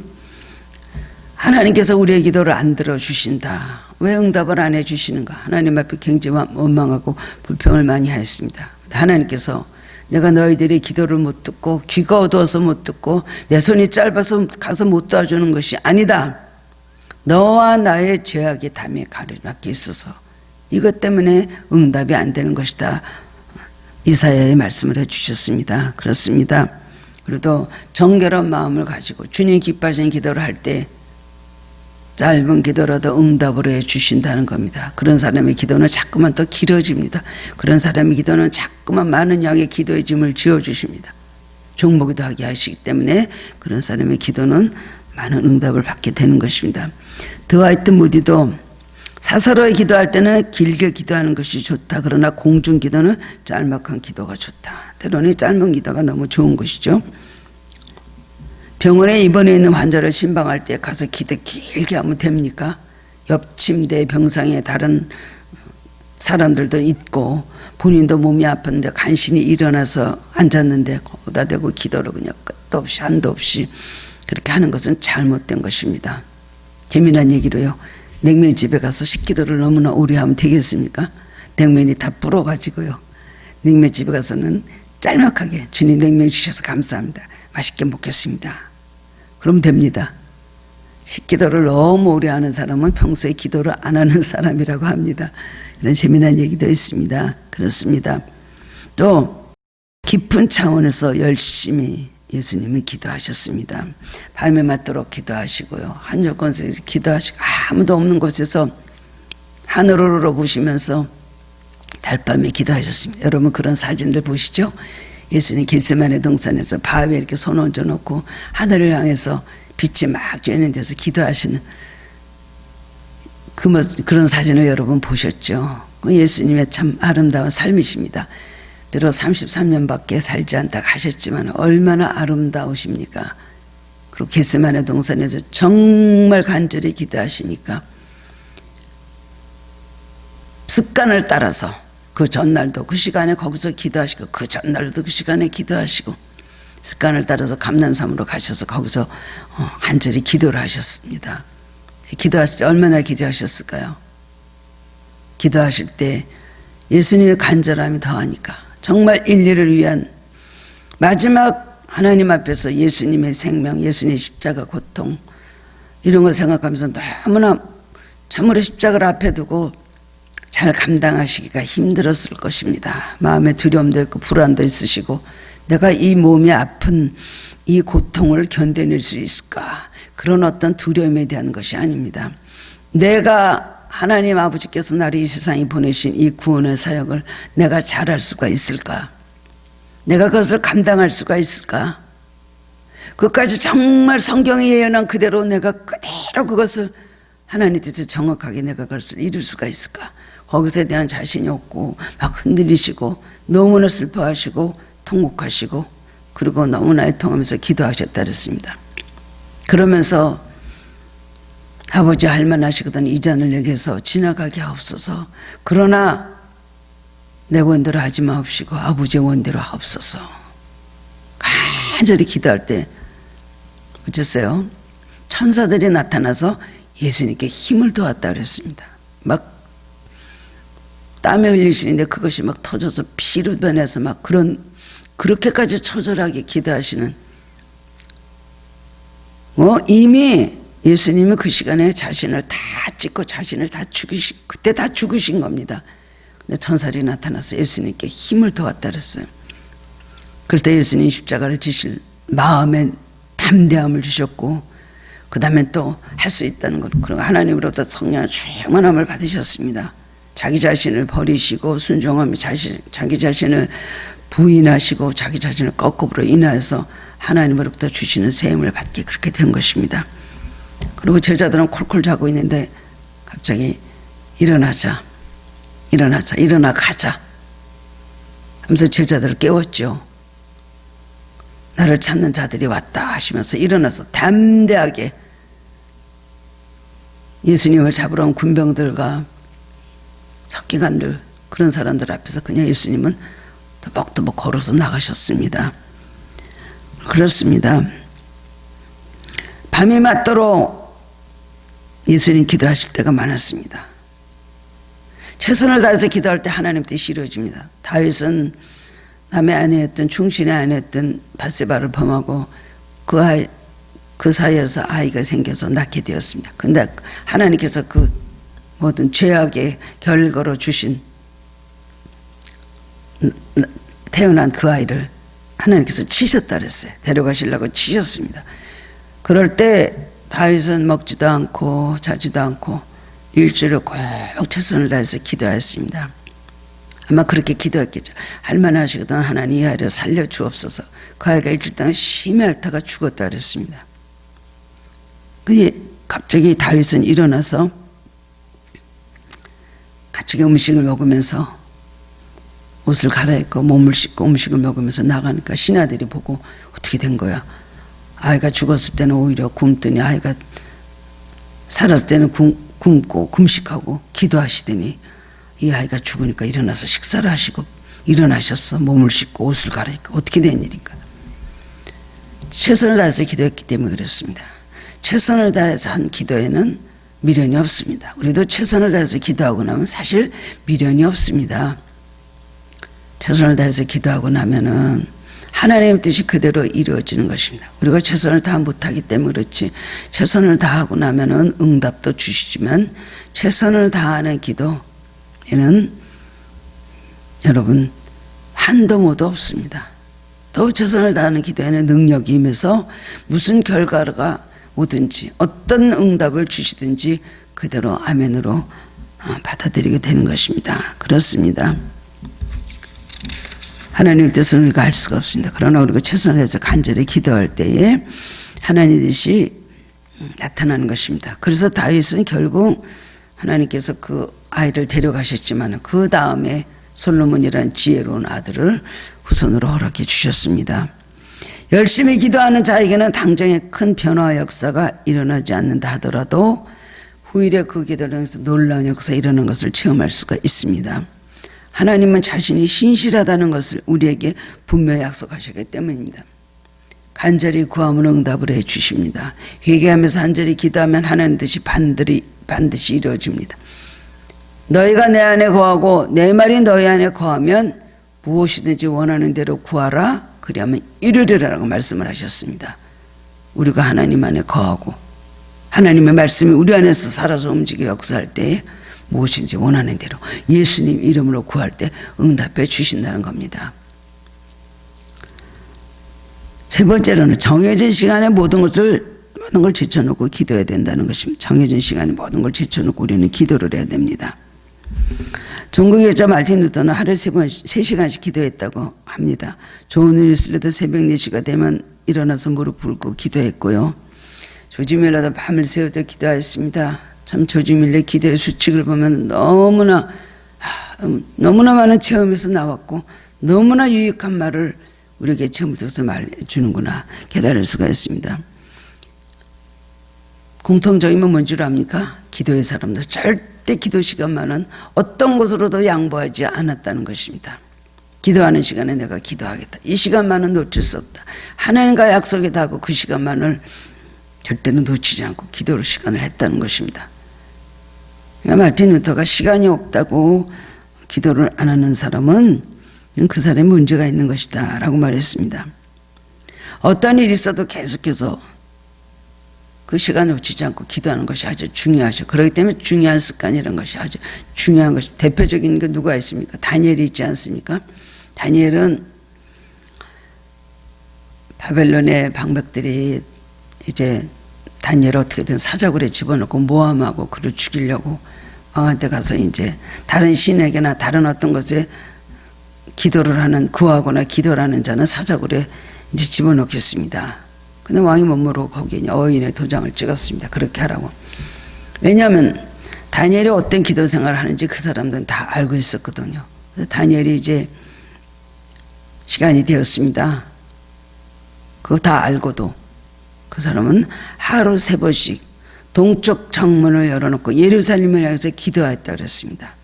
하나님께서 우리의 기도를 안 들어주신다. 왜 응답을 안 해주시는가? 하나님 앞에 굉장히 원망하고 불평을 많이 하였습니다. 하나님께서 내가 너희들의 기도를 못 듣고 귀가 어두워서 못 듣고 내 손이 짧아서 가서 못 도와주는 것이 아니다. 너와 나의 죄악이 담에 가려맞게 있어서 이것 때문에 응답이 안 되는 것이다. 이사야의 말씀을 해주셨습니다. 그렇습니다. 그래도 정결한 마음을 가지고 주님 기뻐하시는 기도를 할 때 짧은 기도라도 응답을 해 주신다는 겁니다. 그런 사람의 기도는 자꾸만 더 길어집니다. 그런 사람의 기도는 자꾸만 많은 양의 기도의 짐을 지어주십니다. 종목이도 하게 하시기 때문에 그런 사람의 기도는 많은 응답을 받게 되는 것입니다. 드와이트 무디도 사사로이 기도할 때는 길게 기도하는 것이 좋다. 그러나 공중 기도는 짤막한 기도가 좋다. 때로는 짧은 기도가 너무 좋은 것이죠. 병원에 입원해 있는 환자를 신방할 때 가서 기도 길게 하면 됩니까? 옆 침대 병상에 다른 사람들도 있고 본인도 몸이 아픈데 간신히 일어나서 앉았는데 거기다 대고 기도를 그냥 끝도 없이 한도 없이 그렇게 하는 것은 잘못된 것입니다. 재미난 얘기로요. 냉면집에 가서 식기도를 너무나 오래 하면 되겠습니까? 냉면이 다 불어가지고요. 냉면집에 가서는 짤막하게 주님 냉면 주셔서 감사합니다. 맛있게 먹겠습니다. 그럼 됩니다. 식기도를 너무 오래 하는 사람은 평소에 기도를 안 하는 사람이라고 합니다. 이런 재미난 얘기도 있습니다. 그렇습니다. 또 깊은 차원에서 열심히 예수님은 기도하셨습니다. 밤에 맞도록 기도하시고요. 한적권에서 기도하시고 아무도 없는 곳에서 하늘으로 보시면서 달밤에 기도하셨습니다. 여러분 그런 사진들 보시죠? 예수님 겟세마네 동산에서 바위에 이렇게 손 얹어 놓고 하늘을 향해서 빛이 막 쬐는 데서 기도하시는 그런 사진을 여러분 보셨죠? 예수님의 참 아름다운 삶이십니다. 비록 33년밖에 살지 않다 가셨지만 얼마나 아름다우십니까? 그리고 겟세마네 동산에서 정말 간절히 기도하시니까 습관을 따라서 그 전날도 그 시간에 거기서 기도하시고 그 전날도 그 시간에 기도하시고 습관을 따라서 감람산으로 가셔서 거기서 간절히 기도를 하셨습니다. 기도하실 때 얼마나 기도하셨을까요? 기도하실 때 예수님의 간절함이 더하니까 정말 인류를 위한 마지막 하나님 앞에서 예수님의 생명, 예수님의 십자가 고통 이런 걸 생각하면서 너무나 참으로 십자가를 앞에 두고 잘 감당하시기가 힘들었을 것입니다. 마음에 두려움도 있고 불안도 있으시고 내가 이 몸이 아픈 이 고통을 견뎌낼 수 있을까? 그런 어떤 두려움에 대한 것이 아닙니다. 내가 하나님 아버지께서 나를 이 세상에 보내신 이 구원의 사역을 내가 잘할 수가 있을까? 내가 그것을 감당할 수가 있을까? 그것까지 정말 성경에 예언한 그대로 내가 그대로 그것을 하나님 뜻에 정확하게 내가 그것을 이룰 수가 있을까? 거기서에 대한 자신이 없고 막 흔들리시고 너무나 슬퍼하시고 통곡하시고 그리고 너무나 애통하면서 기도하셨다 그랬습니다. 그러면서 아버지 할만하시거든 이 잔을 내게서 지나가게 하옵소서. 그러나 내 원대로 하지 마옵시고 아버지의 원대로 하옵소서. 간절히 기도할 때 어쨌어요? 천사들이 나타나서 예수님께 힘을 도왔다 그랬습니다. 막 땀에 흘리시는데 그것이 막 터져서 피로 변해서 막 그렇게까지 처절하게 기도하시는 이미 예수님은 그 시간에 자신을 다 찢고 자신을 다 그때 다 죽으신 겁니다. 근데 천사들이 나타나서 예수님께 힘을 도왔다 그랬어요. 그럴 때 예수님 십자가를 지실 마음에 담대함을 주셨고 그 다음에 또 할 수 있다는 것 그리고 하나님으로부터 성령의 충만함을 받으셨습니다. 자기 자신을 버리시고 순종하며 자기 자신을 부인하시고 자기 자신을 꺾음으로 인하여서 하나님으로부터 주시는 세임을 받게 그렇게 된 것입니다. 그리고 제자들은 콜콜 자고 있는데 갑자기 일어나 가자 하면서 제자들을 깨웠죠. 나를 찾는 자들이 왔다 하시면서 일어나서 담대하게 예수님을 잡으러 온 군병들과 석기관들 그런 사람들 앞에서 그냥 예수님은 또박또박 걸어서 나가셨습니다. 그렇습니다. 밤이 맞도록 예수님 기도하실 때가 많았습니다. 최선을 다해서 기도할 때 하나님 뜻이 이루어집니다. 다윗은 남의 아내였던 충신의 아내였던 밧세바를 범하고 그 사이에서 아이가 생겨서 낳게 되었습니다. 근데 하나님께서 그 모든 죄악의 결과로 주신 태어난 그 아이를 하나님께서 치셨다 그랬어요. 데려가시려고 치셨습니다. 그럴 때 다윗은 먹지도 않고 자지도 않고 일주일에 꼭 최선을 다해서 기도했습니다. 아마 그렇게 기도했겠죠. 할만하시거든 하나님 이 아이를 살려주옵소서. 그 아이가 일주일 동안 심히 앓다가 죽었다 그랬습니다. 근데 갑자기 다윗은 일어나서 같이 음식을 먹으면서 옷을 갈아입고 몸을 씻고 음식을 먹으면서 나가니까 신하들이 보고 어떻게 된 거야? 아이가 죽었을 때는 오히려 굶더니 아이가 살았을 때는 굶고 금식하고 기도하시더니 이 아이가 죽으니까 일어나서 식사를 하시고 일어나셨어. 몸을 씻고 옷을 갈아입고 어떻게 된 일인가? 최선을 다해서 기도했기 때문에 그렇습니다. 최선을 다해서 한 기도에는 미련이 없습니다. 우리도 최선을 다해서 기도하고 나면 사실 미련이 없습니다. 최선을 다해서 기도하고 나면은 하나님의 뜻이 그대로 이루어지는 것입니다. 우리가 최선을 다 못하기 때문에 그렇지, 최선을 다하고 나면은 응답도 주시지만 최선을 다하는 기도에는 여러분 한도 모두 없습니다. 또 최선을 다하는 기도에는 능력이 임해서 무슨 결과가 오든지 어떤 응답을 주시든지 그대로 아멘으로 받아들이게 되는 것입니다. 그렇습니다. 하나님의 뜻은 우리가 알 수가 없습니다. 그러나 우리가 최선을 다해서 간절히 기도할 때에 하나님의 뜻이 나타나는 것입니다. 그래서 다윗은 결국 하나님께서 그 아이를 데려가셨지만 그 다음에 솔로몬이라는 지혜로운 아들을 후손으로 허락해 주셨습니다. 열심히 기도하는 자에게는 당장에 큰 변화와 역사가 일어나지 않는다 하더라도 후일에 그 기도를 통해서 놀라운 역사가 일어나는 것을 체험할 수가 있습니다. 하나님은 자신이 신실하다는 것을 우리에게 분명히 약속하셨기 때문입니다. 간절히 구하면 응답을 해 주십니다. 회개하면서 간절히 기도하면 하나님 뜻이 반드시 이루어집니다. 너희가 내 안에 거하고 내 말이 너희 안에 거하면 무엇이든지 원하는 대로 구하라 그리하면 이루리라고 말씀을 하셨습니다. 우리가 하나님 안에 거하고 하나님의 말씀이 우리 안에서 살아서 움직여 역사할 때에 무엇인지 원하는 대로 예수님 이름으로 구할 때 응답해 주신다는 겁니다. 세 번째로는 정해진 시간에 모든 걸 제쳐놓고 기도해야 된다는 것입니다. 정해진 시간에 모든 걸 제쳐놓고 우리는 기도를 해야 됩니다. 종교개혁자 마틴 루터는 하루에 3시간씩 기도했다고 합니다. 좋은 일이 있을래도 새벽 4시가 되면 일어나서 무릎 꿇고 기도했고요. 조지 밀러도 밤을 새우며 기도하였습니다. 참 조지 밀러의 기도의 수칙을 보면 너무나 많은 체험에서 나왔고 너무나 유익한 말을 우리에게 처음부터 말해주는구나 깨달을 수가 있습니다. 공통적이면 뭔 줄 압니까? 기도의 사람들 절대 기도 시간만은 어떤 것으로도 양보하지 않았다는 것입니다. 기도하는 시간에 내가 기도하겠다. 이 시간만은 놓칠 수 없다. 하나님과 약속이다 하고 그 시간만을 절대는 놓치지 않고 기도로 시간을 했다는 것입니다. 그러니까 마틴 루터가 시간이 없다고 기도를 안 하는 사람은 그 사람이 문제가 있는 것이다 라고 말했습니다. 어떤 일이 있어도 계속해서 그 시간을 놓치지 않고 기도하는 것이 아주 중요하죠. 그렇기 때문에 중요한 습관이라는 것이 아주 중요한 것이 대표적인 게 누가 있습니까? 다니엘이 있지 않습니까? 다니엘은 바벨론의 방백들이 이제 다니엘을 어떻게든 사자굴에 집어넣고 모함하고 그를 죽이려고 왕한테 가서 이제 다른 신에게나 다른 어떤 것에 기도를 하는 구하거나 기도를 하는 자는 사자굴에 이제 집어넣겠습니다. 근데 왕이 못 모르고 거기에 어인의 도장을 찍었습니다. 그렇게 하라고. 왜냐하면 다니엘이 어떤 기도 생활을 하는지 그 사람들은 다 알고 있었거든요. 그래서 다니엘이 이제 시간이 되었습니다. 그거 다 알고도 그 사람은 하루 3번씩 동쪽 정문을 열어놓고 예루살렘을 향해서 기도했다고 그랬습니다.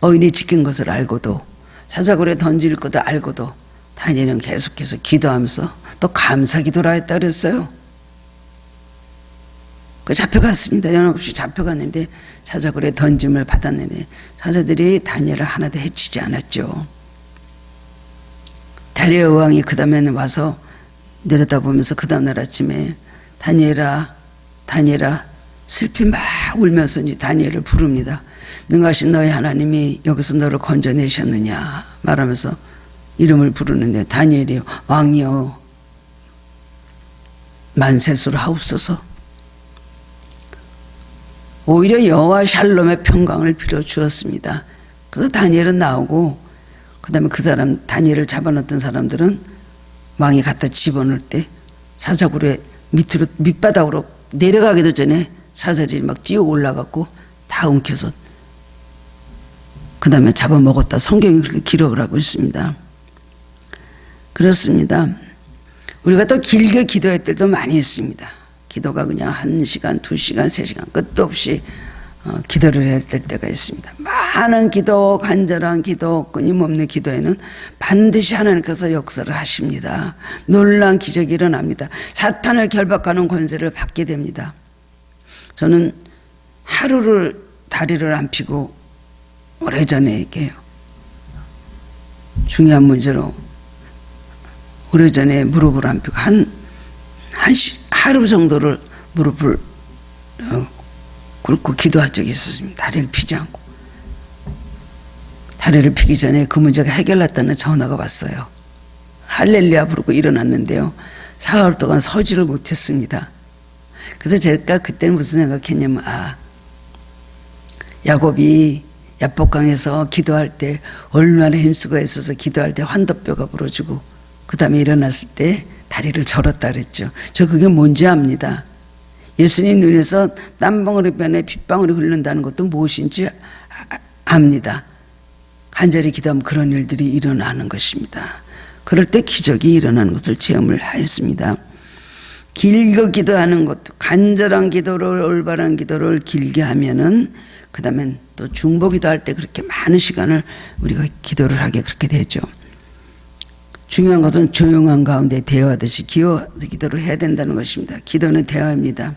어인이 지킨 것을 알고도 사자굴에 던질 것도 알고도 다니엘은 계속해서 기도하면서 또 감사기도라 했다 그랬어요. 그 잡혀갔습니다. 연합없이 잡혀갔는데 사자굴에 던짐을 받았는데 사자들이 다니엘을 하나도 해치지 않았죠. 다리오 왕이 그 다음에는 와서 내려다보면서 그 다음날 아침에 다니엘아 슬피 막 울면서 다니엘을 부릅니다. 능하신 너희 하나님이 여기서 너를 건져내셨느냐 말하면서 이름을 부르는데 다니엘이 왕이여 만세수를 하옵소서. 오히려 여호와 샬롬의 평강을 빌어주었습니다. 그래서 다니엘은 나오고 그 다음에 그 사람 다니엘을 잡아넣었던 사람들은 왕이 갖다 집어넣을 때 사자굴에 밑으로 밑바닥으로 내려가기도 전에 사자들이 막 뛰어 올라갔고 다 움켜서 그 다음에 잡아먹었다. 성경이 그렇게 기록을 하고 있습니다. 그렇습니다. 우리가 또 길게 기도할 때도 많이 있습니다. 기도가 그냥 1시간, 2시간, 3시간 끝도 없이 기도를 해야 될 때가 있습니다. 많은 기도, 간절한 기도, 끊임없는 기도에는 반드시 하나님께서 역사를 하십니다. 놀라운 기적이 일어납니다. 사탄을 결박하는 권세를 받게 됩니다. 저는 다리를 안 펴고 오래전에 얘기해요. 중요한 문제로 오래전에 무릎을 안 펴고 하루 정도를 무릎을 꿇고 기도한 적이 있었습니다. 다리를 피지 않고. 다리를 피기 전에 그 문제가 해결났다는 전화가 왔어요. 할렐루야 부르고 일어났는데요. 사흘 동안 서지를 못했습니다. 그래서 제가 그때는 무슨 생각했냐면, 야곱이 야복강에서 기도할 때 얼마나 힘쓰고 애써서 기도할 때 환도뼈가 부러지고 그 다음에 일어났을 때 다리를 절었다 그랬죠. 저 그게 뭔지 압니다. 예수님 눈에서 땀방울이 변해 핏방울이 흐른다는 것도 무엇인지 압니다. 간절히 기도하면 그런 일들이 일어나는 것입니다. 그럴 때 기적이 일어나는 것을 체험을 하였습니다. 길게 기도하는 것도, 간절한 기도를, 올바른 기도를 길게 하면은 그 다음엔 또 중보기도 할 때 그렇게 많은 시간을 우리가 기도를 하게 그렇게 되죠. 중요한 것은 조용한 가운데 대화하듯이 기도를 해야 된다는 것입니다. 기도는 대화입니다.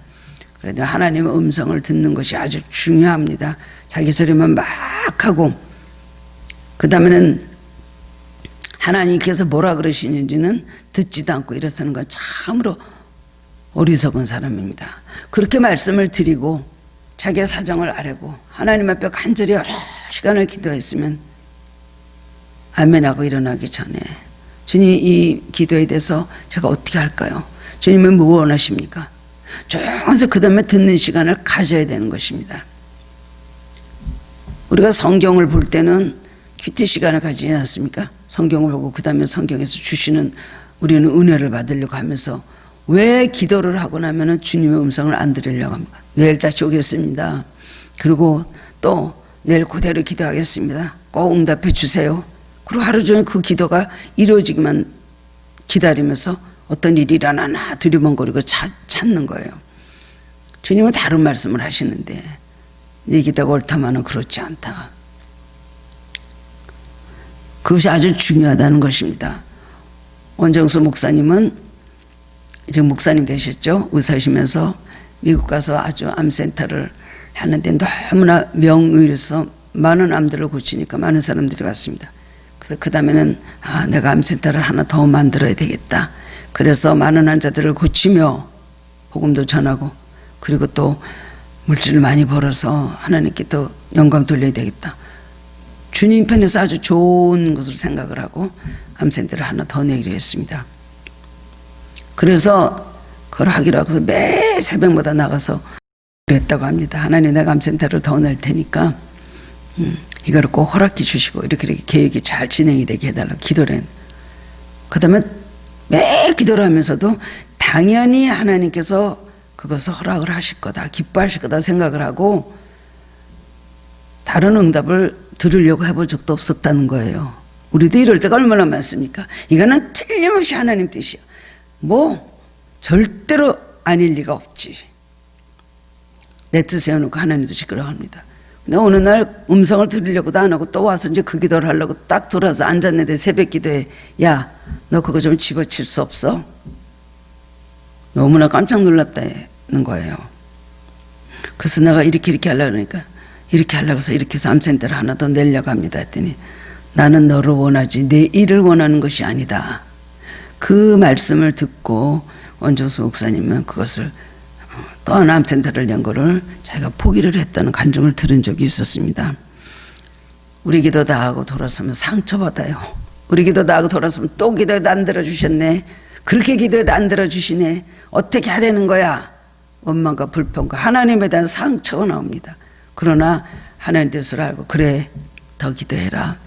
그래도 하나님의 음성을 듣는 것이 아주 중요합니다. 자기 소리만 막 하고 그 다음에는 하나님께서 뭐라 그러시는지는 듣지도 않고 일어서는 건 참으로 어리석은 사람입니다. 그렇게 말씀을 드리고 자기의 사정을 아뢰고 하나님 앞에 간절히 여러 시간을 기도했으면 아멘하고 일어나기 전에 주님, 이 기도에 대해서 제가 어떻게 할까요? 주님은 뭐 원하십니까? 조용해서 그 다음에 듣는 시간을 가져야 되는 것입니다. 우리가 성경을 볼 때는 큐티 시간을 가지지 않습니까? 성경을 보고 그 다음에 성경에서 주시는 우리는 은혜를 받으려고 하면서 왜 기도를 하고 나면 주님의 음성을 안 들으려고 합니까? 내일 다시 오겠습니다. 그리고 또 내일 그대로 기도하겠습니다. 꼭 응답해 주세요. 그리고 하루 종일 그 기도가 이루어지기만 기다리면서 어떤 일이 일어나나 두리번거리고 찾는 거예요. 주님은 다른 말씀을 하시는데 네 기도가 옳다마는 그렇지 않다. 그것이 아주 중요하다는 것입니다. 원정수 목사님은 이제 목사님 되셨죠. 의사시면서 미국 가서 아주 암센터를 하는데 너무나 명의로서 많은 암들을 고치니까 많은 사람들이 왔습니다. 그래서 그 다음에는 내가 암센터를 하나 더 만들어야 되겠다. 그래서 많은 환자들을 고치며 복음도 전하고 그리고 또 물질을 많이 벌어서 하나님께 또 영광 돌려야 되겠다. 주님 편에서 아주 좋은 것을 생각을 하고 암센터를 하나 더 내기로 했습니다. 그래서 그걸 하기로 하고서 매일 새벽마다 나가서 그랬다고 합니다. 하나님, 내가 암센터를 더 낼 테니까 이거를 꼭 허락해 주시고 이렇게 계획이 잘 진행이 되게 해달라고 기도를 했는데 그 다음에 매일 기도를 하면서도 당연히 하나님께서 그것을 허락을 하실 거다, 기뻐하실 거다 생각을 하고 다른 응답을 들으려고 해본 적도 없었다는 거예요. 우리도 이럴 때가 얼마나 많습니까? 이거는 틀림없이 하나님 뜻이야. 뭐 절대로 아닐 리가 없지. 내 뜻 세워놓고 하나님도 시끄러워합니다. 근데 어느 날 음성을 들으려고도 안 하고 또 와서 이제 그 기도를 하려고 딱 돌아서 앉았는데 새벽 기도에 야, 너 그거 좀 집어칠 수 없어? 너무나 깜짝 놀랐다는 거예요. 그래서 내가 이렇게 하려고 그러니까 이렇게 하려고 해서 이렇게 해서 암센터를 하나 더 내려고 합니다 했더니 나는 너를 원하지 내 일을 원하는 것이 아니다. 그 말씀을 듣고 원정수 목사님은 그것을 또 하나 암센터를 낸 거를 자기가 포기를 했다는 간증을 들은 적이 있었습니다. 우리 기도 다 하고 돌아서면 상처받아요. 우리 기도 다 하고 돌아서면 또 기도해도 안 들어주셨네. 그렇게 기도해도 안 들어주시네. 어떻게 하려는 거야? 원망과 불평과 하나님에 대한 상처가 나옵니다. 그러나 하나님 뜻을 알고 그래 더 기도해라.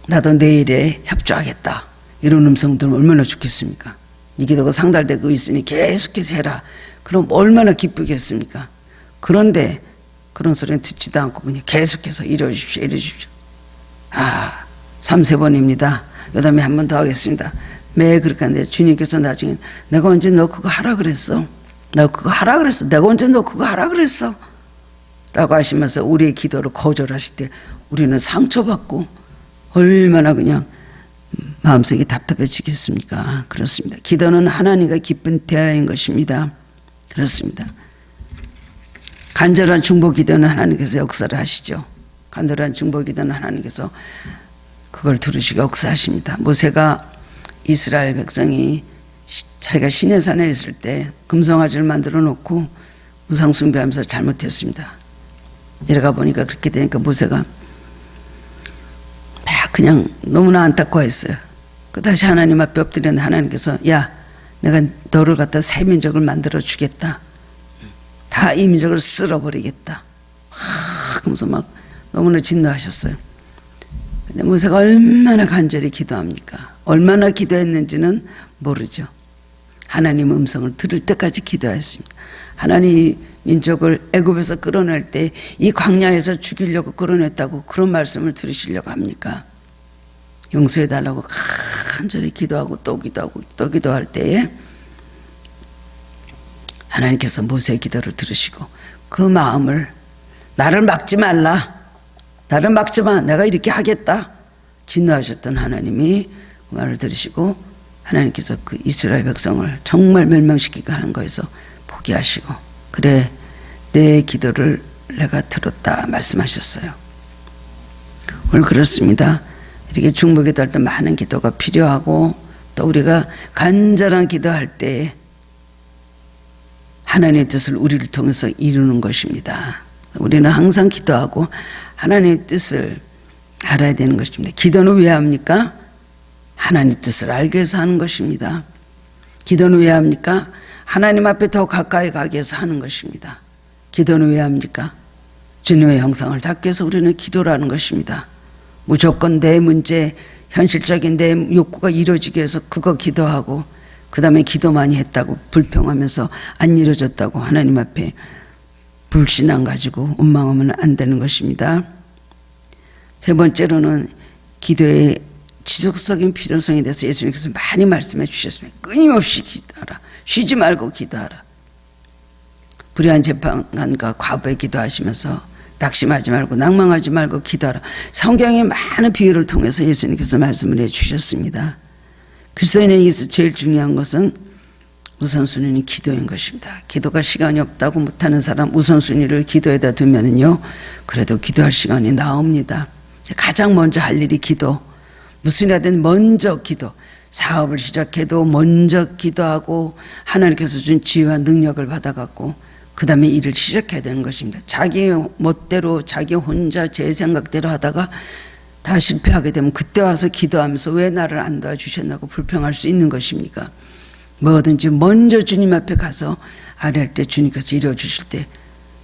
나도 내 일에 협조하겠다. 이런 음성 들으면 얼마나 좋겠습니까? 네 기도가 상달되고 있으니 계속해서 해라. 그럼 얼마나 기쁘겠습니까? 그런데 그런 소리는 듣지도 않고 그냥 계속해서 이루어 주십시오. 3-4번입니다. 요 다음에 한 번 더 하겠습니다. 매일 그렇게 하는데 주님께서 나중에 내가 언제 너 그거 하라 그랬어? 너 그거 하라 그랬어? 내가 언제 너 그거 하라 그랬어? 라고 하시면서 우리의 기도를 거절하실 때 우리는 상처받고 얼마나 그냥 마음속이 답답해지겠습니까? 그렇습니다. 기도는 하나님과 기쁜 대화인 것입니다. 그렇습니다. 간절한 중보 기도는 하나님께서 역사를 하시죠. 간절한 중보 기도는 하나님께서 그걸 들으시고 역사하십니다. 모세가 이스라엘 백성이 자기가 시내산에 있을 때 금송아지를 만들어 놓고 우상 숭배하면서 잘못했습니다. 내려가 보니까 그렇게 되니까 모세가 막 그냥 너무나 안타까워했어요. 그 다시 하나님 앞에 엎드렸는데 하나님께서 야, 내가 너를 갖다 새 민족을 만들어 주겠다. 다 이 민족을 쓸어버리겠다. 그러면서 막 너무나 진노하셨어요. 근데 모세가 얼마나 간절히 기도합니까? 얼마나 기도했는지는 모르죠. 하나님 음성을 들을 때까지 기도했습니다. 하나님 민족을 애굽에서 끌어낼 때 이 광야에서 죽이려고 끌어냈다고 그런 말씀을 들으시려고 합니까? 용서해달라고 간절히 기도하고 또 기도하고 또 기도할 때에 하나님께서 모세의 기도를 들으시고 그 마음을 나를 막지 말라, 나를 막지 마, 내가 이렇게 하겠다 진노하셨던 하나님이 그 말을 들으시고 하나님께서 그 이스라엘 백성을 정말 멸망시키게 하는 거에서 포기하시고 그래 내 기도를 내가 들었다 말씀하셨어요. 오늘 그렇습니다. 이렇게 중보기도할 때 많은 기도가 필요하고 또 우리가 간절한 기도할 때 하나님의 뜻을 우리를 통해서 이루는 것입니다. 우리는 항상 기도하고 하나님의 뜻을 알아야 되는 것입니다. 기도는 왜 합니까? 하나님 뜻을 알기 위해서 하는 것입니다. 기도는 왜 합니까? 하나님 앞에 더 가까이 가기 위해서 하는 것입니다. 기도는 왜 합니까? 주님의 형상을 닦기 위해서 우리는 기도를 하는 것입니다. 무조건 내 문제, 현실적인 내 욕구가 이루어지기 위해서 그거 기도하고 그 다음에 기도 많이 했다고 불평하면서 안 이루어졌다고 하나님 앞에 불신앙 가지고 원망하면 안 되는 것입니다. 세 번째로는 기도의 지속적인 필요성에 대해서 예수님께서 많이 말씀해 주셨습니다. 끊임없이 기도하라. 쉬지 말고 기도하라. 불의한 재판관과 과부에 기도하시면서 낙심하지 말고 낭망하지 말고 기도하라. 성경의 많은 비유를 통해서 예수님께서 말씀을 해 주셨습니다. 그리스도인에게서 제일 중요한 것은 우선순위는 기도인 것입니다. 기도가 시간이 없다고 못하는 사람 우선순위를 기도에다 두면은요 그래도 기도할 시간이 나옵니다. 가장 먼저 할 일이 기도. 무슨 일이든 먼저 기도. 사업을 시작해도 먼저 기도하고 하나님께서 준 지혜와 능력을 받아갖고 그 다음에 일을 시작해야 되는 것입니다. 자기 멋대로 자기 혼자 제 생각대로 하다가 다 실패하게 되면 그때 와서 기도하면서 왜 나를 안 도와주셨나고 불평할 수 있는 것입니까? 뭐든지 먼저 주님 앞에 가서 아뢰할 때 주님께서 이루어주실 때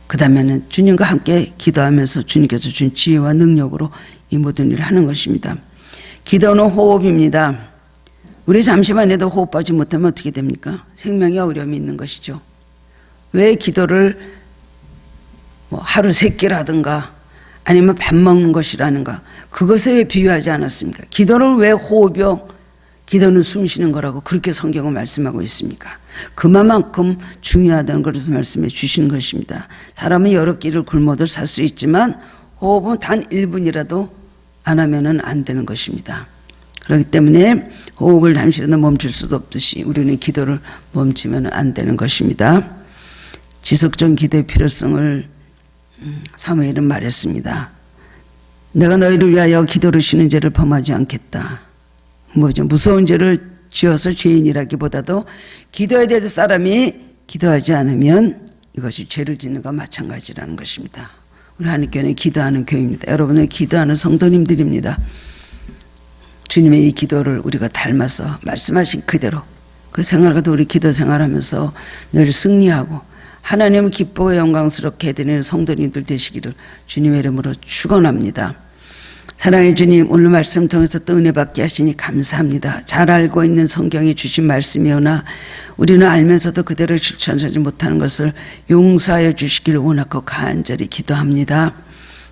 그 다음에는 주님과 함께 기도하면서 주님께서 준 지혜와 능력으로 이 모든 일을 하는 것입니다. 기도는 호흡입니다. 우리 잠시만 해도 호흡하지 못하면 어떻게 됩니까? 생명에 어려움이 있는 것이죠. 왜 기도를 뭐 하루 3끼라든가 아니면 밥 먹는 것이라는가 그것에 왜 비유하지 않았습니까? 기도를 왜 호흡이요? 기도는 숨 쉬는 거라고 그렇게 성경은 말씀하고 있습니까? 그만큼 중요하다는 것을 말씀해 주시는 것입니다. 사람은 여러 끼를 굶어도 살 수 있지만 호흡은 단 1분이라도 안 하면은 안 되는 것입니다. 그렇기 때문에 호흡을 잠시라도 멈출 수도 없듯이 우리는 기도를 멈추면 안 되는 것입니다. 지속적인 기도의 필요성을 사무엘은 말했습니다. 내가 너희를 위하여 기도를 쉬는 죄를 범하지 않겠다. 뭐죠? 무서운 죄를 지어서 죄인이라기보다도 기도해야 될 사람이 기도하지 않으면 이것이 죄를 짓는 것과 마찬가지라는 것입니다. 우리 한인교회는 기도하는 교회입니다. 여러분은 기도하는 성도님들입니다. 주님의 이 기도를 우리가 닮아서 말씀하신 그대로 그 생활과도 우리 기도 생활하면서 늘 승리하고 하나님을 기쁘고 영광스럽게 해드리는 성도님들 되시기를 주님의 이름으로 축원합니다. 사랑의 주님, 오늘 말씀 통해서 또 은혜 받게 하시니 감사합니다. 잘 알고 있는 성경에 주신 말씀이오나 우리는 알면서도 그대로 실천하지 못하는 것을 용서하여 주시기를 원하고 간절히 기도합니다.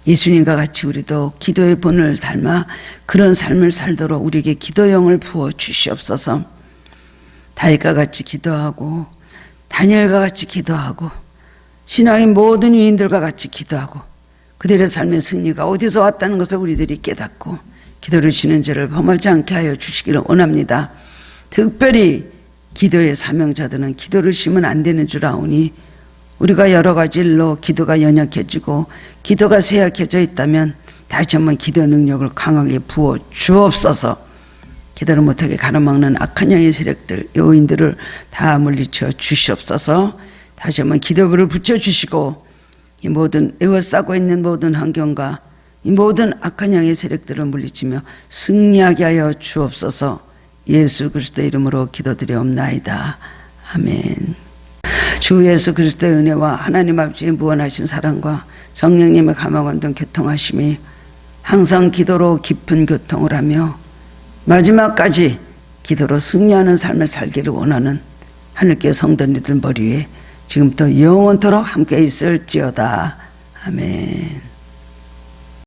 예수님과 같이 우리도 기도의 본을 닮아 그런 삶을 살도록 우리에게 기도영을 부어 주시옵소서. 다윗과 같이 기도하고 다니엘과 같이 기도하고 신앙의 모든 유인들과 같이 기도하고 그들의 삶의 승리가 어디서 왔다는 것을 우리들이 깨닫고 기도를 쉬는 죄를 범하지 않게 하여 주시기를 원합니다. 특별히 기도의 사명자들은 기도를 쉬면 안 되는 줄 아오니 우리가 여러 가지 일로 기도가 연약해지고 기도가 쇠약해져 있다면 다시 한번 기도 능력을 강하게 부어 주옵소서. 기도를 못하게 가로막는 악한 영의 세력들, 요인들을 다 물리쳐 주시옵소서. 다시 한번 기도불을 붙여주시고 이 모든 에워싸고 있는 모든 환경과 이 모든 악한 영의 세력들을 물리치며 승리하게 하여 주옵소서. 예수 그리스도의 이름으로 기도드리옵나이다. 아멘. 주 예수 그리스도의 은혜와 하나님 아버지의 무한하신 사랑과 성령님의 감화관동 교통하심이 항상 기도로 깊은 교통을 하며 마지막까지 기도로 승리하는 삶을 살기를 원하는 하늘교회 성도님들 머리 위에 지금부터 영원토록 함께 있을지어다. 아멘.